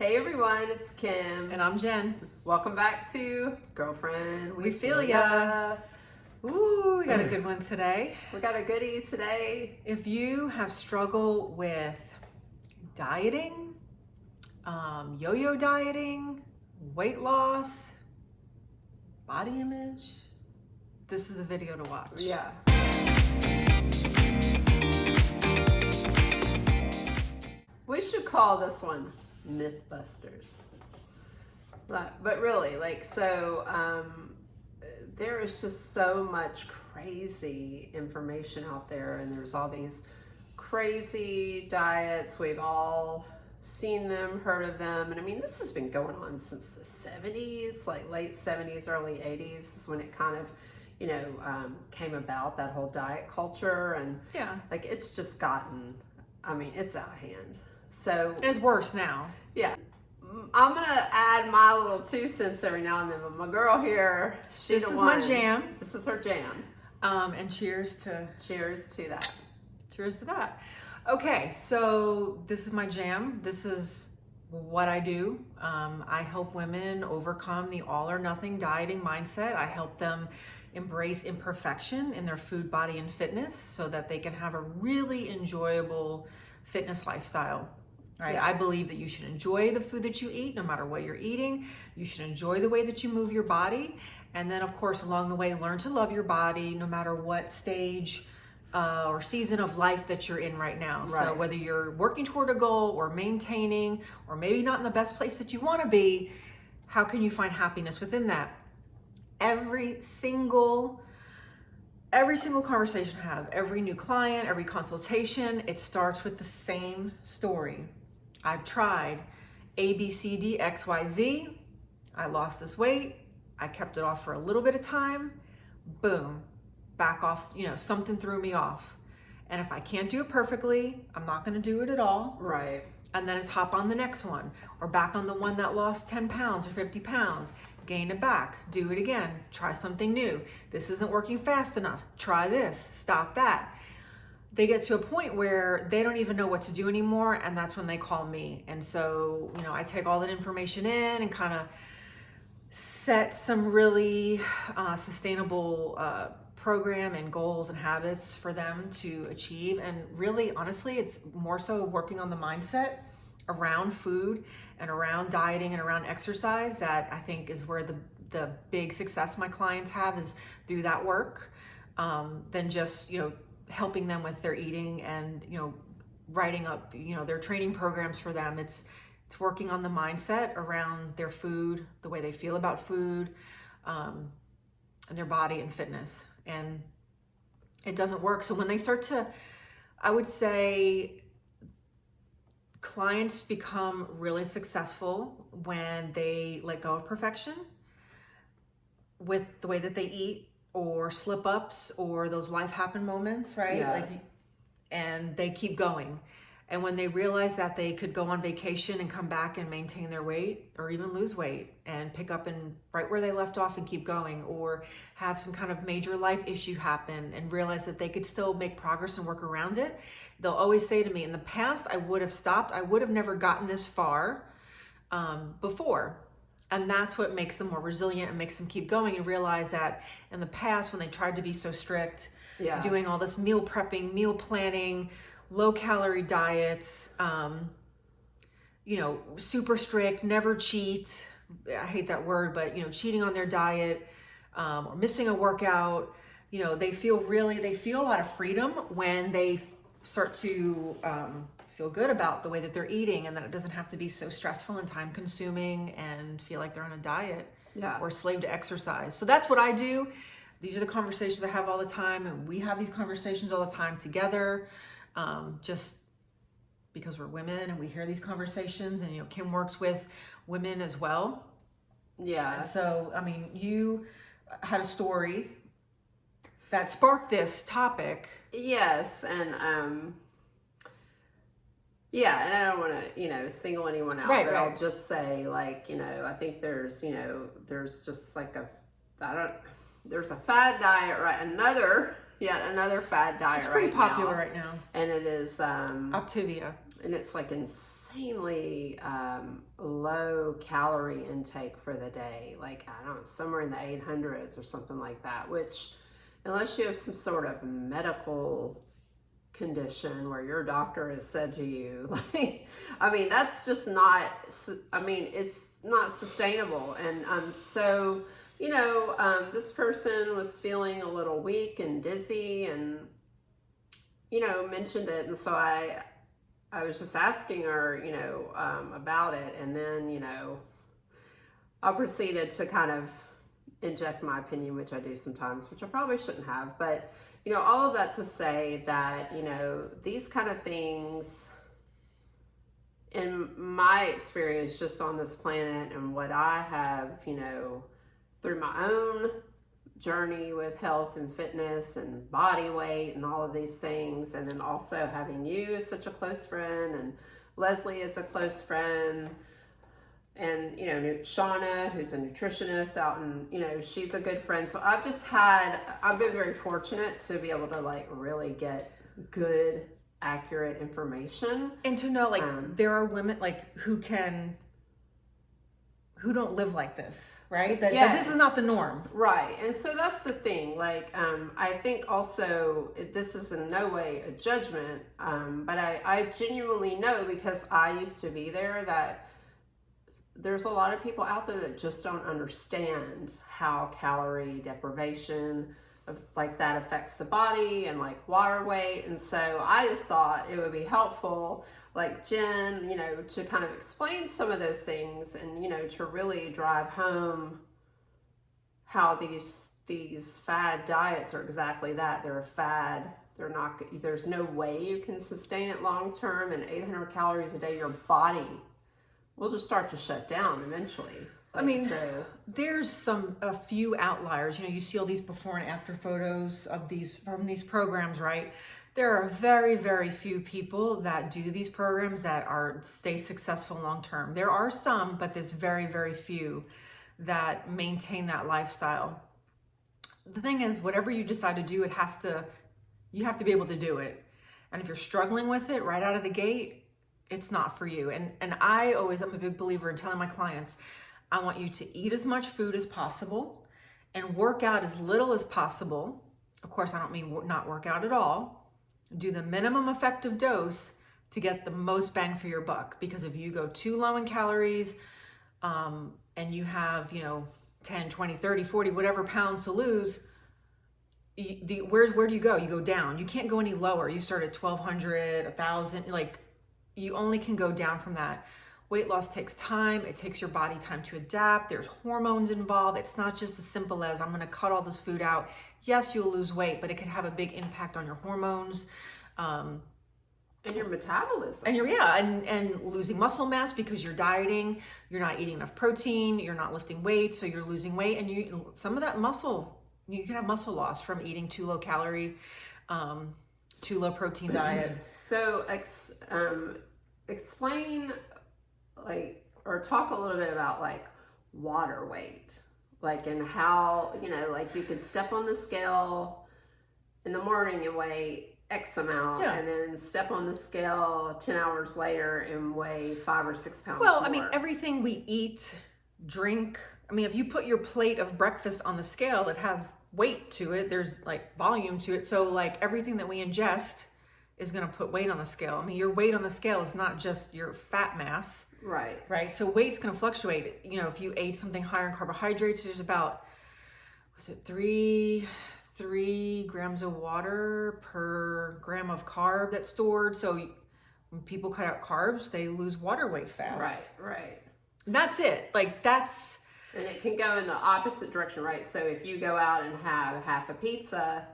Hey everyone, it's Kim. And I'm Jen. Welcome back to Girlfriend. We feel ya. Ooh, we got a good one today. We got a goodie today. If you have struggled with dieting, yo-yo dieting, weight loss, body image, this is a video to watch. Yeah. We should call this one Mythbusters. But really, there is just so much crazy information out there, and there's all these crazy diets. We've all seen them, heard of them, and I mean, this has been going on since the 70s, like late 70s, early 80s is when it kind of, came about, that whole diet culture, and it's just gotten, it's out of hand. So it's worse now. Yeah. I'm gonna add my little 2 cents every now and then, but my girl here, this is my jam. This is her jam. And cheers to that. Cheers to that. Okay, so this is my jam. This is what I do. I help women overcome the all or nothing dieting mindset. I help them embrace imperfection in their food, body, and fitness so that they can have a really enjoyable fitness lifestyle. Right? Yeah. I believe that you should enjoy the food that you eat, no matter what you're eating. You should enjoy the way that you move your body. And then, of course, along the way, learn to love your body, no matter what stage or season of life that you're in right now. Right. So whether you're working toward a goal or maintaining, or maybe not in the best place that you want to be, how can you find happiness within that? Every single conversation I have, every new client, every consultation, it starts with the same story. I've tried A, B, C, D, X, Y, Z. I lost this weight. I kept it off for a little bit of time. Boom, back off, something threw me off. And if I can't do it perfectly, I'm not gonna do it at all. Right. And then it's hop on the next one, or back on the one that lost 10 pounds or 50 pounds. Gain it back, do it again, try something new. This isn't working fast enough, try this, stop that. They get to a point where they don't even know what to do anymore, and that's when they call me. And so, I take all that information in and kind of set some really sustainable program and goals and habits for them to achieve. And really, honestly, it's more so working on the mindset around food and around dieting and around exercise that I think is where the big success my clients have is through that work, than just, helping them with their eating and, writing up, their training programs for them. It's working on the mindset around their food, the way they feel about food, and their body and fitness. And it doesn't work. So when they start to, I would say, clients become really successful when they let go of perfection with the way that they eat, or slip ups, or those life happen moments, right? Yeah. And they keep going. And when they realize that they could go on vacation and come back and maintain their weight, or even lose weight and pick up and right where they left off and keep going, or have some kind of major life issue happen and realize that they could still make progress and work around it, they'll always say to me, in the past, I would have stopped. I would have never gotten this far before. And that's what makes them more resilient and makes them keep going, and realize that in the past, when they tried to be so strict, doing all this meal prepping, meal planning, low calorie diets, super strict, never cheat. I hate that word, but cheating on their diet, or missing a workout, they feel a lot of freedom when they start to feel good about the way that they're eating, and that it doesn't have to be so stressful and time consuming and feel like they're on a diet or a slave to exercise. So that's what I do. These are the conversations I have all the time, and we have these conversations all the time together, just because we're women and we hear these conversations, and Kim works with women as well. Yeah. So, you had a story that sparked this topic. Yes, and and I don't want to, single anyone out, but I'll just say, I think there's just there's a fad diet, right? Another fad diet. It's pretty right popular now. right now. And it is Optivia. And it's insane. insanely low calorie intake for the day, like I don't know, somewhere in the 800s or something like that, which unless you have some sort of medical condition where your doctor has said to you, like, I mean, that's just not, I mean, it's not sustainable. And so, you know, this person was feeling a little weak and dizzy and, you know, mentioned it. And so I was just asking her, you know, about it. And then, you know, I proceeded to kind of inject my opinion, which I do sometimes, which I probably shouldn't have. But, you know, all of that to say that, you know, these kind of things, in my experience just on this planet and what I have, you know, through my own journey with health and fitness and body weight and all of these things, and then also having you as such a close friend and Leslie as a close friend, and, you know, Shauna, who's a nutritionist out in, you know, she's a good friend. So I've been very fortunate to be able to like really get good, accurate information. And to know, like, there are women like who don't live like this, right? That this is not the norm. Right. And so that's the thing. Like, I think also this is in no way a judgment, but I genuinely know, because I used to be there, that there's a lot of people out there that just don't understand how calorie deprivation of like that affects the body and like water weight. And so I just thought it would be helpful, like Jenn, you know, to kind of explain some of those things and, you know, to really drive home how these fad diets are exactly that. They're a fad. They're not, there's no way you can sustain it long term, and 800 calories a day, your body will just start to shut down eventually. I mean, there's a few outliers. You know, you see all these before and after photos of from these programs, right? There are very, very few people that do these programs that stay successful long term. There are some, but there's very, very few that maintain that lifestyle. The thing is, whatever you decide to do, you have to be able to do it. And if you're struggling with it right out of the gate, it's not for you. And I'm a big believer in telling my clients, I want you to eat as much food as possible and work out as little as possible. Of course, I don't mean not work out at all. Do the minimum effective dose to get the most bang for your buck. Because if you go too low in calories, and you have, you know, 10, 20, 30, 40, whatever pounds to lose, where do you go? You go down. You can't go any lower. You start at 1,200, 1,000, like, you only can go down from that. Weight loss takes time. It takes your body time to adapt. There's hormones involved. It's not just as simple as I'm going to cut all this food out. Yes, you'll lose weight, but it could have a big impact on your hormones. And your metabolism. And losing muscle mass because you're dieting. You're not eating enough protein. You're not lifting weight, so you're losing weight. And some of that muscle, you can have muscle loss from eating too low calorie, too low protein diet. So explain, like, or talk a little bit about like water weight, like, and how, you know, like you could step on the scale in the morning and weigh X amount, and then step on the scale 10 hours later and weigh 5 or 6 pounds more. I mean, everything we eat, drink, I mean, if you put your plate of breakfast on the scale, it has weight to it. There's like volume to it. So like everything that we ingest is going to put weight on the scale. I mean, your weight on the scale is not just your fat mass. Right. So weight's going to fluctuate. You know, if you ate something higher in carbohydrates, there's about, was it 3 grams of water per gram of carb that's stored. So when people cut out carbs, they lose water weight fast. Right. That's it. Like and it can go in the opposite direction, right? So if you go out and have half a pizza,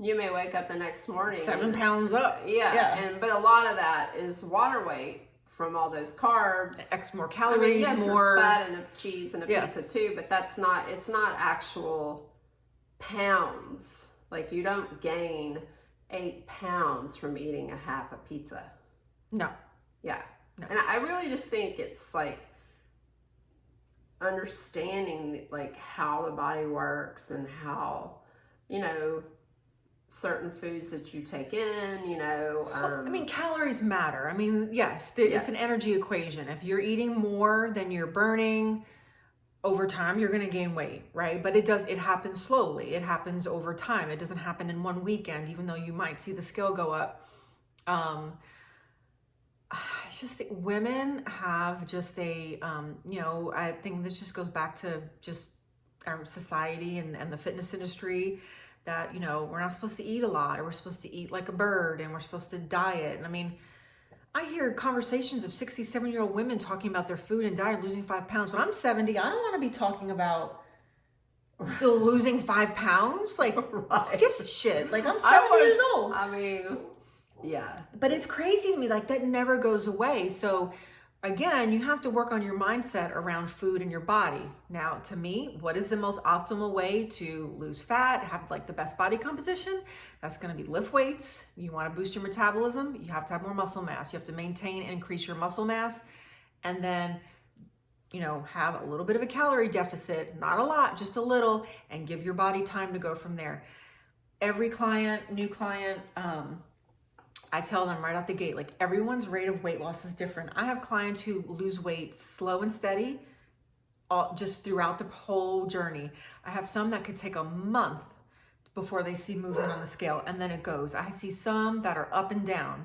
you may wake up the next morning 7 pounds up. But a lot of that is water weight from all those carbs. X more calories, yes, more there's fat in a cheese and a pizza too, but it's not actual pounds. Like, you don't gain 8 pounds from eating a half a pizza. No. Yeah. No. And I really just think it's like understanding like how the body works and how, you know, certain foods that you take in, I mean, calories matter. I mean, yes, it's an energy equation. If you're eating more than you're burning, over time you're going to gain weight, right? But it happens slowly. It happens over time. It doesn't happen in one weekend, even though you might see the scale go up. It's just women have just I think this just goes back to just our society and the fitness industry, that, we're not supposed to eat a lot, or we're supposed to eat like a bird, and we're supposed to diet. And I mean, I hear conversations of 67-year-old women talking about their food and diet, losing 5 pounds. When I'm 70, I don't want to be talking about still losing 5 pounds. Like, right. Who gives a shit? Like, I'm 70 years old. I mean, yeah. But it's crazy to me. Like, that never goes away. So again, you have to work on your mindset around food and your body. Now, to me, what is the most optimal way to lose fat, have like the best body composition? That's going to be lift weights. You want to boost your metabolism. You have to have more muscle mass. You have to maintain and increase your muscle mass. And then, have a little bit of a calorie deficit, not a lot, just a little, and give your body time to go from there. Every client, new client, I tell them right out the gate, like, everyone's rate of weight loss is different. I have clients who lose weight slow and steady, just throughout the whole journey. I have some that could take a month before they see movement on the scale, and then it goes. I see some that are up and down.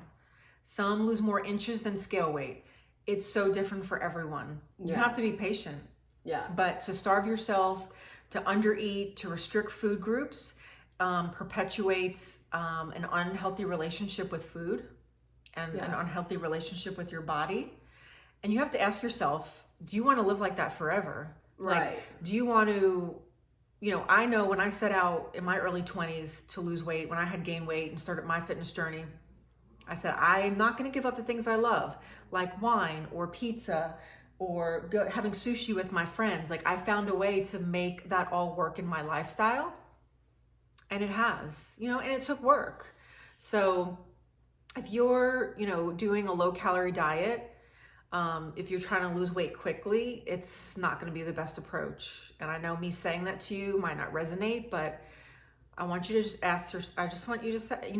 Some lose more inches than scale weight. It's so different for everyone. You have to be patient. Yeah. But to starve yourself, to undereat, to restrict food groups, perpetuates an unhealthy relationship with food and an unhealthy relationship with your body. And you have to ask yourself, do you want to live like that forever? Right. Like, do you want to, I know when I set out in my early 20s to lose weight, when I had gained weight and started my fitness journey, I said, I'm not going to give up the things I love, like wine or pizza or having sushi with my friends. Like, I found a way to make that all work in my lifestyle. And it has, and it took work. So if you're, doing a low calorie diet, if you're trying to lose weight quickly, it's not going to be the best approach. And I know me saying that to you might not resonate, but I want you to just I just want you to say,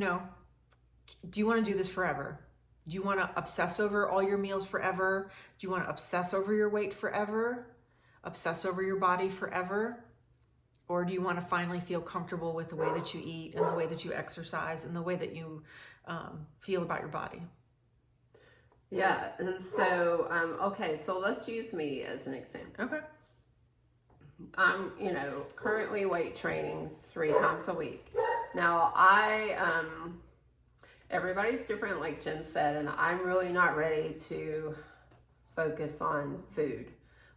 do you want to do this forever? Do you want to obsess over all your meals forever? Do you want to obsess over your weight forever? Obsess over your body forever? Or do you want to finally feel comfortable with the way that you eat and the way that you exercise and the way that you feel about your body? Yeah. And so, okay, so let's use me as an example. Okay. I'm, currently weight training 3 times a week. Now, everybody's different, like Jen said, and I'm really not ready to focus on food.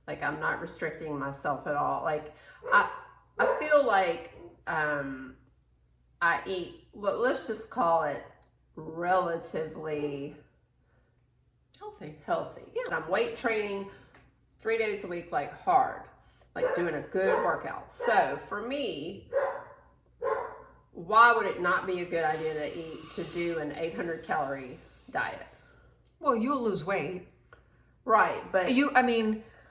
Like, I'm not restricting myself at all. Like, I feel like I eat, let's just call it relatively healthy. Yeah. I'm weight training 3 days a week, like hard, like doing a good workout. So for me, why would it not be a good idea to do an 800 calorie diet? Well, you'll lose weight. Right, but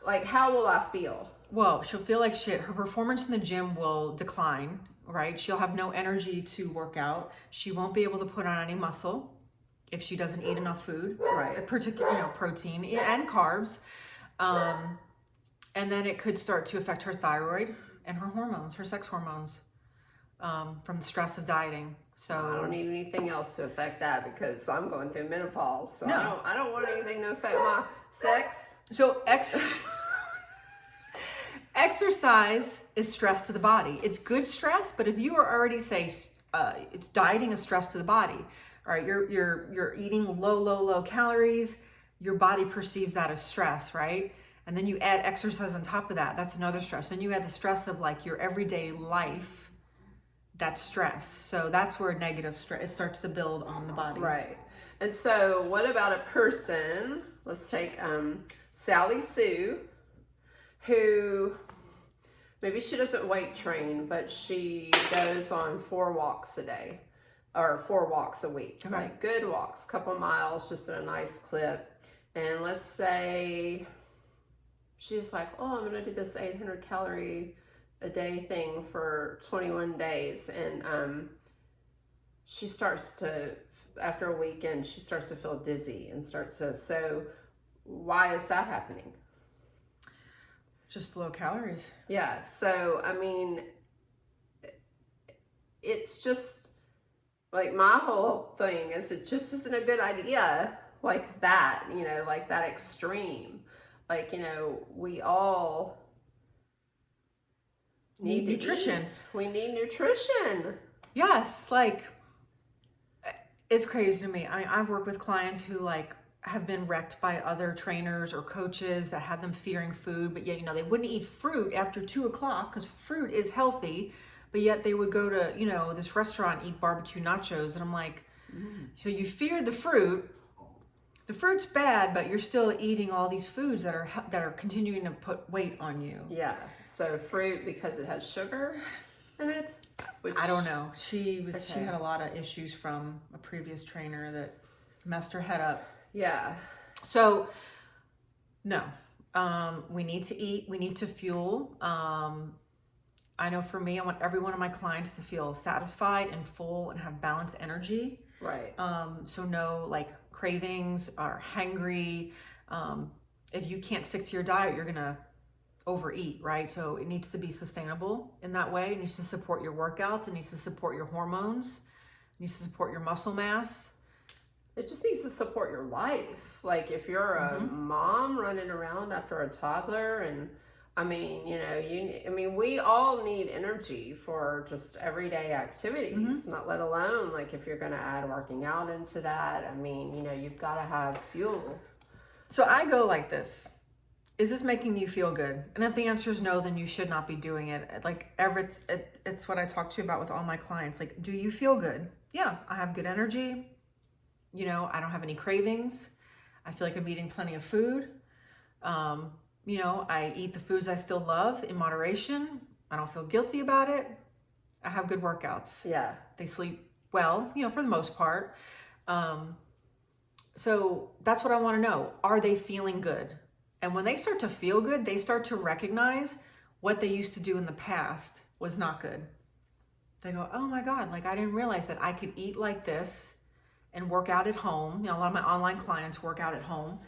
like, how will I feel? Well, she'll feel like shit. Her performance in the gym will decline, right? She'll have no energy to work out. She won't be able to put on any muscle if she doesn't eat enough food, right? Particularly, protein and carbs. And then it could start to affect her thyroid and her hormones, her sex hormones, from the stress of dieting. So I don't need anything else to affect that because I'm going through menopause. So no. I don't want anything to affect my sex. So exercise is stress to the body. It's good stress, but if you are already it's dieting is stress to the body. All right, you're eating low calories. Your body perceives that as stress, right? And then you add exercise on top of that. That's another stress. Then you add the stress of like your everyday life. That's stress. So that's where negative stress, it starts to build on the body. Right. And so what about a person, let's take Sally Sue, who maybe she doesn't weight train, but she goes on 4 walks a day or 4 walks a week, okay. Right? Good walks, couple miles, just at a nice clip. And let's say she's like, oh, I'm going to do this 800 calorie a day thing for 21 days. And she starts to, after a weekend, she starts to feel dizzy and so why is that happening? Just low calories. Yeah. So, I mean, it's just like my whole thing is it just isn't a good idea like that, like that extreme. Like, we all need nutrition. We need nutrition. Yes, like it's crazy to me. I mean, I've worked with clients who like have been wrecked by other trainers or coaches that had them fearing food, but yet, they wouldn't eat fruit after 2 o'clock because fruit is healthy, but yet they would go to, this restaurant, eat barbecue nachos. And I'm like, so you fear the fruit. The fruit's bad, but you're still eating all these foods that are continuing to put weight on you. Yeah. So fruit because it has sugar in it? Which, I don't know. She had a lot of issues from a previous trainer that messed her head up. Yeah. So, no. We need to eat. We need to fuel. I know for me, I want every one of my clients to feel satisfied and full and have balanced energy. Right. So no like cravings or hangry. If you can't stick to your diet, you're gonna overeat, right? So it needs to be sustainable in that way. It needs to support your workouts. It needs to support your hormones. It needs to support your muscle mass. It just needs to support your life. Like if you're a mom running around after a toddler, and I mean, we all need energy for just everyday activities, not let alone like if you're going to add working out into that. I mean, you've got to have fuel. So I go like this. Is this making you feel good? And if the answer is no, then you should not be doing it. Like it's what I talk to you about with all my clients. Like, do you feel good? Yeah, I have good energy. I don't have any cravings. I feel like I'm eating plenty of food. I eat the foods I still love in moderation. I don't feel guilty about it. I have good workouts. Yeah. They sleep well, for the most part. So that's what I want to know. Are they feeling good? And when they start to feel good, they start to recognize what they used to do in the past was not good. They go, oh my God, like I didn't realize that I could eat like this and work out at home. A lot of my online clients work out at home.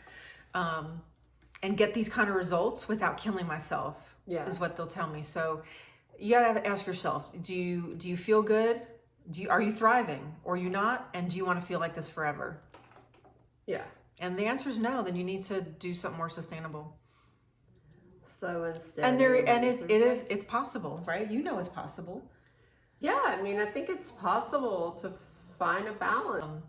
And get these kind of results without killing myself, is what they'll tell me. So you gotta ask yourself, do you feel good? Are you thriving or are you not? And do you want to feel like this forever? Yeah. And the answer is no, then you need to do something more sustainable. Slow and steady. And it's possible, right? It's possible. Yeah, I mean, I think it's possible to find a balance.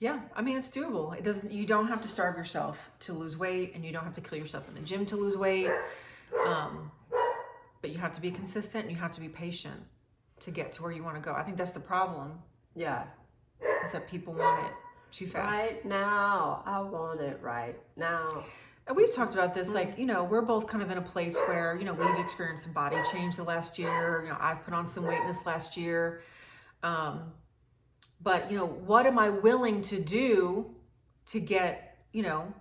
Yeah, I mean, it's doable. You don't have to starve yourself to lose weight, and you don't have to kill yourself in the gym to lose weight. But you have to be consistent and you have to be patient to get to where you want to go. I think that's the problem. Yeah. Is that people want it too fast. Right now. I want it right now. And we've talked about this, like, we're both kind of in a place where, we've experienced some body change the last year. I've put on some weight in this last year. But, what am I willing to do to get, no,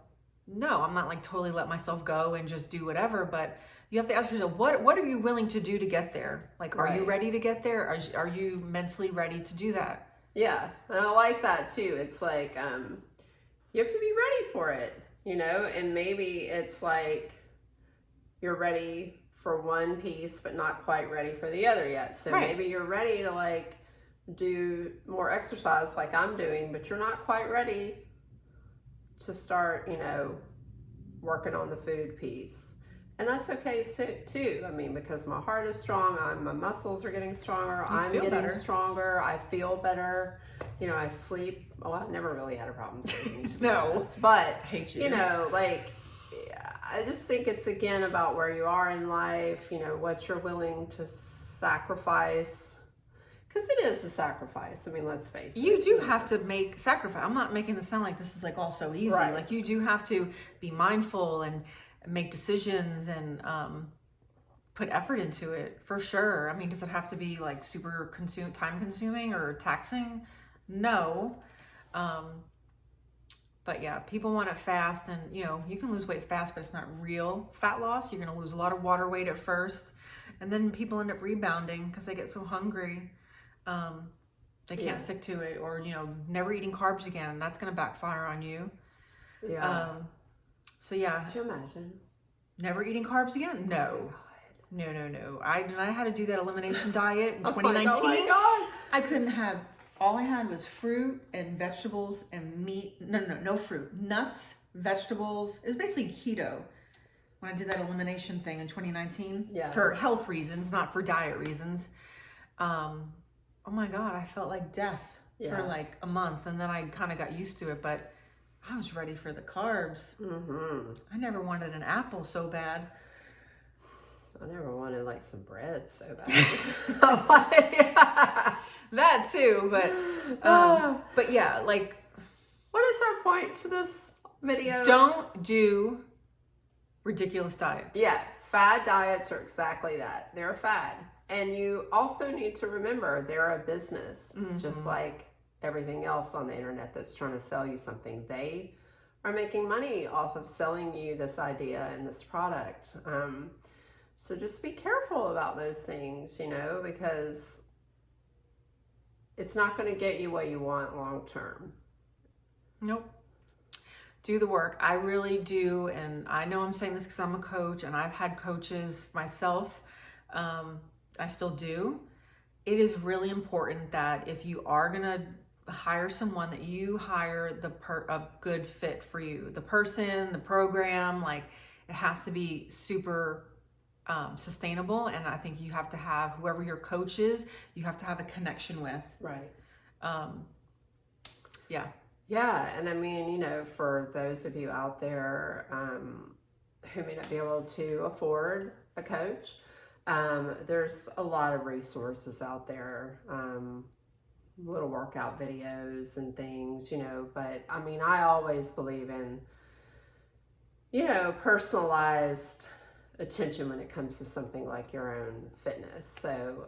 I'm not like totally let myself go and just do whatever, but you have to ask yourself, what are you willing to do to get there? Like, are you ready to get there? Are you mentally ready to do that? Yeah. And I like that too. It's like, you have to be ready for it, and maybe it's like you're ready for one piece, but not quite ready for the other yet. So maybe you're ready to like do more exercise like I'm doing, but you're not quite ready to start, working on the food piece. And that's okay too. I mean, because my heart is strong, my muscles are getting stronger, I'm getting stronger, I feel better. I sleep. Oh, I never really had a problem sleeping. No, but I hate you. Like I just think it's again about where you are in life. What you're willing to sacrifice. Because it is a sacrifice. I mean, let's face it. You do have to make sacrifice. I'm not making this sound like this is like all so easy. Right. Like you do have to be mindful and make decisions and put effort into it for sure. I mean, does it have to be like super time consuming or taxing? No. But yeah, people want it fast, and you can lose weight fast, but it's not real fat loss. You're going to lose a lot of water weight at first, and then people end up rebounding because they get so hungry. They can't stick to it, or, you know, never eating carbs again. That's going to backfire on you. Yeah. So yeah. Could you imagine? Never eating carbs again? No. No. I had to do that elimination diet in 2019. Oh my God. I couldn't have, all I had was fruit and vegetables and meat. No fruit. Nuts, vegetables. It was basically keto when I did that elimination thing in 2019. Yeah. For health reasons, not for diet reasons. Oh my God, I felt like death for like a month, and then I kind of got used to it, but I was ready for the carbs. I never wanted an apple so bad. I never wanted like some bread so bad. That too, but yeah, like, what is our point to this video? Don't do ridiculous diets. Yeah, fad diets are exactly that. They're a fad. And you also need to remember they're a business, just like everything else on the internet that's trying to sell you something. They are making money off of selling you this idea and this product. So just be careful about those things, you know, because it's not going to get you what you want long term. Nope. Do the work. I really do. And I know I'm saying this because I'm a coach and I've had coaches myself. I still do. It is really important that if you are going to hire someone, that you hire a good fit for you. The person, the program, like, it has to be super sustainable. And I think you have to have, whoever your coach is, you have to have a connection with. Right. Yeah. Yeah. And I mean, you know, for those of you out there who may not be able to afford a coach, there's a lot of resources out there, little workout videos and things, you know, but I mean, I always believe in, you know, personalized attention when it comes to something like your own fitness. So,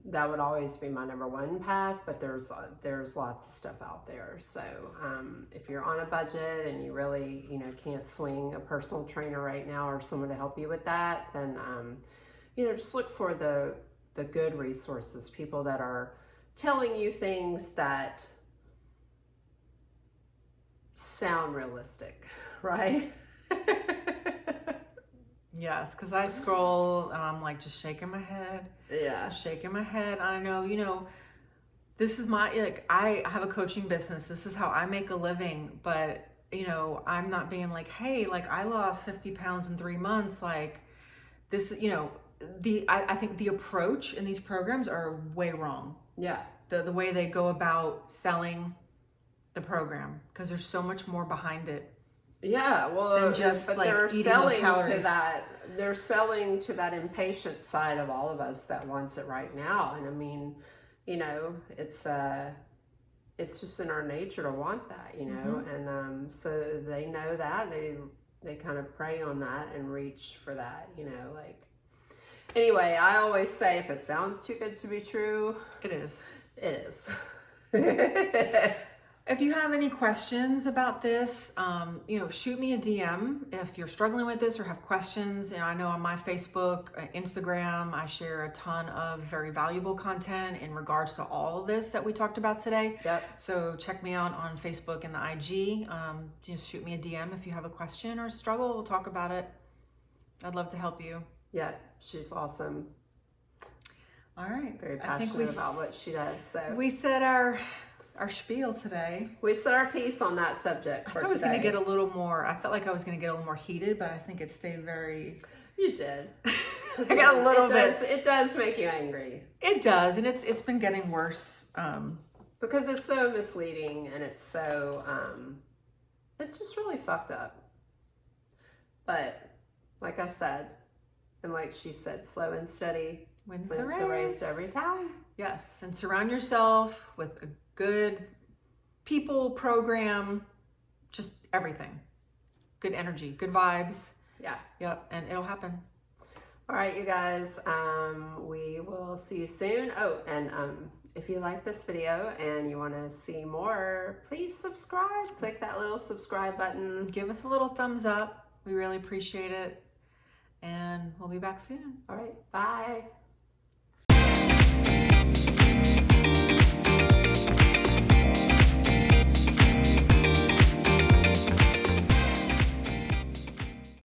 that would always be my number one path, but there's lots of stuff out there. So, if you're on a budget and you really, you know, can't swing a personal trainer right now or someone to help you with that, then, you know, just look for the good resources, people that are telling you things that sound realistic, right? Yes, because I scroll and I'm like just shaking my head. Yeah. Shaking my head. I know, you know, this is like, I have a coaching business. This is how I make a living. But, you know, I'm not being like, hey, like, I lost 50 pounds in 3 months. Like, this, you know, I think the approach in these programs are way wrong. Yeah. The way they go about selling the program, because there's so much more behind it. Yeah, well, than just but like they're eating selling calories. to that. They're selling to that impatient side of all of us that wants it right now. And I mean, you know, it's just in our nature to want that, you know. And so they know that they kind of prey on that and reach for that, you know. Like, anyway, I always say if it sounds too good to be true, It is. it is. If you have any questions about this, you know, shoot me a DM if you're struggling with this or have questions. And I know on my Facebook, Instagram, I share a ton of very valuable content in regards to all of this that we talked about today. Yep. So check me out on Facebook and the IG. Just shoot me a DM if you have a question or struggle. We'll talk about it. I'd love to help you. Yeah, she's awesome. All right. Very passionate about what she does. So we said our spiel today. We said our piece on that subject for I was going to get a little more, I felt like I was going to get a little more heated, but I think it stayed very... You did. I got a little bit. It does make you angry. It does, and it's been getting worse. Because it's so misleading, and it's so, it's just really fucked up. But, like I said, and like she said, slow and steady Wins the race every time. Yes, and surround yourself with a good people, program, just everything. Good energy, good vibes. Yeah. Yep, and it'll happen. All right, you guys, we will see you soon. Oh, and if you like this video and you want to see more, please subscribe. Click that little subscribe button. Give us a little thumbs up. We really appreciate it. And we'll be back soon. All right, bye.